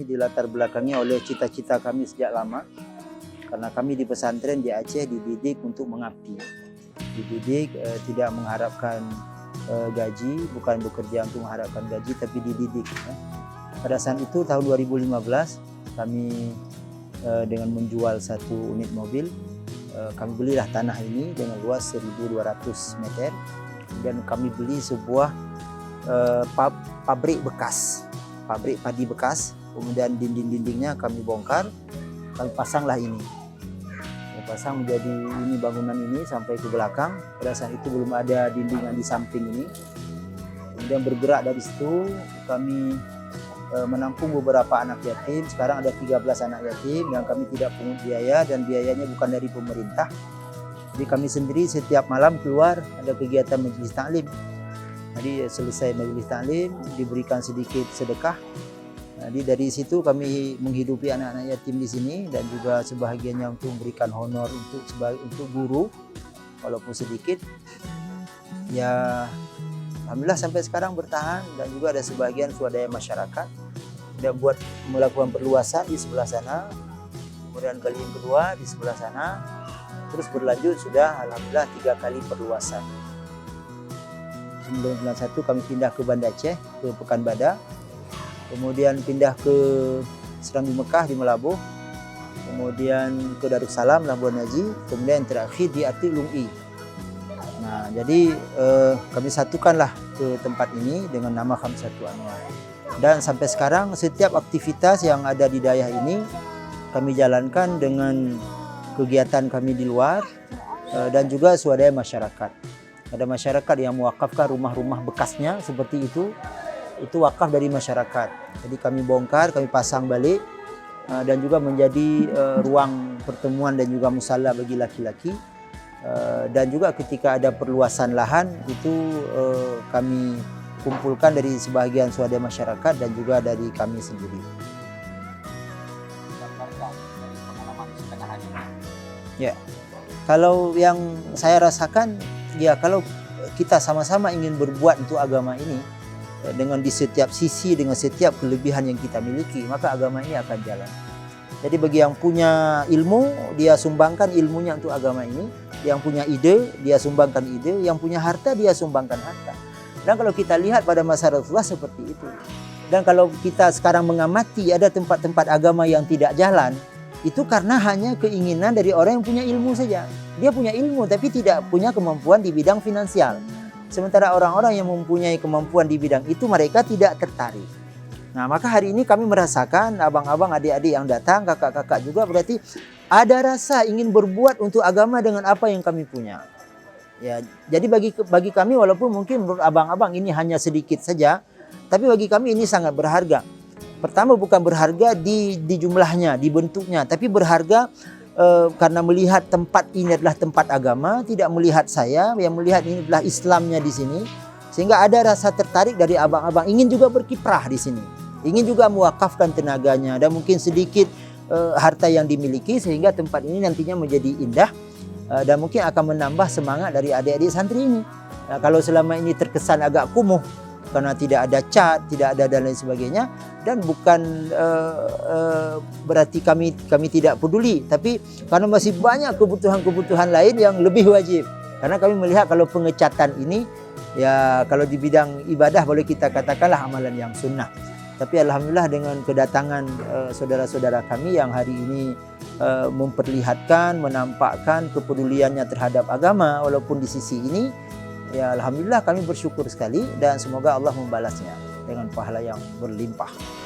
Dilatar belakangi oleh cita-cita kami sejak lama, karena kami di pesantren di Aceh dididik untuk mengabdi, dididik tidak mengharapkan gaji, bukan bekerja untuk mengharapkan gaji, tapi dididik. Pada saat itu tahun 2015 kami dengan menjual satu unit mobil, kami belilah tanah ini dengan luas 1.200 meter, dan kami beli sebuah pabrik bekas, pabrik padi bekas. Kemudian dinding-dindingnya kami bongkar, kami pasanglah ini. Kami pasang menjadi ini bangunan ini sampai ke belakang. Pada saat itu belum ada dindingan di samping ini. Kemudian bergerak dari situ kami menampung beberapa anak yatim. Sekarang ada 13 anak yatim yang kami tidak pungut biaya, dan biayanya bukan dari pemerintah. Jadi kami sendiri setiap malam keluar ada kegiatan majelis taklim. Jadi selesai majelis taklim diberikan sedikit sedekah. Jadi dari situ kami menghidupi anak-anak yatim di sini, dan juga sebahagiannya untuk memberikan honor untuk guru walaupun sedikit. Ya alhamdulillah sampai sekarang bertahan, dan juga ada sebagian swadaya masyarakat dan melakukan perluasan di sebelah sana. Kemudian kali yang kedua di sebelah sana, terus berlanjut sudah alhamdulillah 3 kali perluasan. 1991 kami pindah ke Banda Aceh, ke Pekanbadak. Kemudian pindah ke Serambi Mekah di Melabuh, kemudian ke Darussalam Labuan Haji, kemudian terakhir di Atik Lung'i. Nah, jadi kami satukanlah ke tempat ini dengan nama Khamsatul Anwar. Dan sampai sekarang setiap aktivitas yang ada di daerah ini kami jalankan dengan kegiatan kami di luar, dan juga swadaya masyarakat. Ada masyarakat yang mewakafkan rumah-rumah bekasnya seperti itu wakaf dari masyarakat. Jadi kami bongkar, kami pasang balik, dan juga menjadi ruang pertemuan dan juga musala bagi laki-laki. Dan juga ketika ada perluasan lahan itu kami kumpulkan dari sebahagian swadaya masyarakat dan juga dari kami sendiri. Ya, kalau yang saya rasakan, ya kalau kita sama-sama ingin berbuat untuk agama ini, dengan di setiap sisi, dengan setiap kelebihan yang kita miliki, maka agama ini akan jalan. Jadi bagi yang punya ilmu, dia sumbangkan ilmunya untuk agama ini. Yang punya ide, dia sumbangkan ide. Yang punya harta, dia sumbangkan harta. Dan kalau kita lihat pada masa Rasulullah seperti itu. Dan kalau kita sekarang mengamati ada tempat-tempat agama yang tidak jalan, itu karena hanya keinginan dari orang yang punya ilmu saja. Dia punya ilmu tapi tidak punya kemampuan di bidang finansial. Sementara orang-orang yang mempunyai kemampuan di bidang itu mereka tidak tertarik. Nah, maka hari ini kami merasakan abang-abang, adik-adik yang datang, kakak-kakak juga, berarti ada rasa ingin berbuat untuk agama dengan apa yang kami punya. Ya, jadi bagi kami walaupun mungkin menurut abang-abang ini hanya sedikit saja, tapi bagi kami ini sangat berharga. Pertama bukan berharga di jumlahnya, di bentuknya, tapi berharga karena melihat tempat ini adalah tempat agama, tidak melihat saya, yang melihat ini adalah Islamnya di sini, sehingga ada rasa tertarik dari abang-abang ingin juga berkiprah di sini, ingin juga mewakafkan tenaganya dan mungkin sedikit harta yang dimiliki sehingga tempat ini nantinya menjadi indah dan mungkin akan menambah semangat dari adik-adik santri ini. Nah, kalau selama ini terkesan agak kumuh karena tidak ada cat, tidak ada dan lain sebagainya, dan bukan berarti kami tidak peduli, tapi karena masih banyak kebutuhan-kebutuhan lain yang lebih wajib. Karena kami melihat kalau pengecatan ini, ya kalau di bidang ibadah boleh kita katakanlah amalan yang sunnah. Tapi alhamdulillah dengan kedatangan saudara-saudara kami yang hari ini memperlihatkan, menampakkan kepeduliannya terhadap agama walaupun di sisi ini, ya alhamdulillah kami bersyukur sekali dan semoga Allah membalasnya dengan pahala yang berlimpah.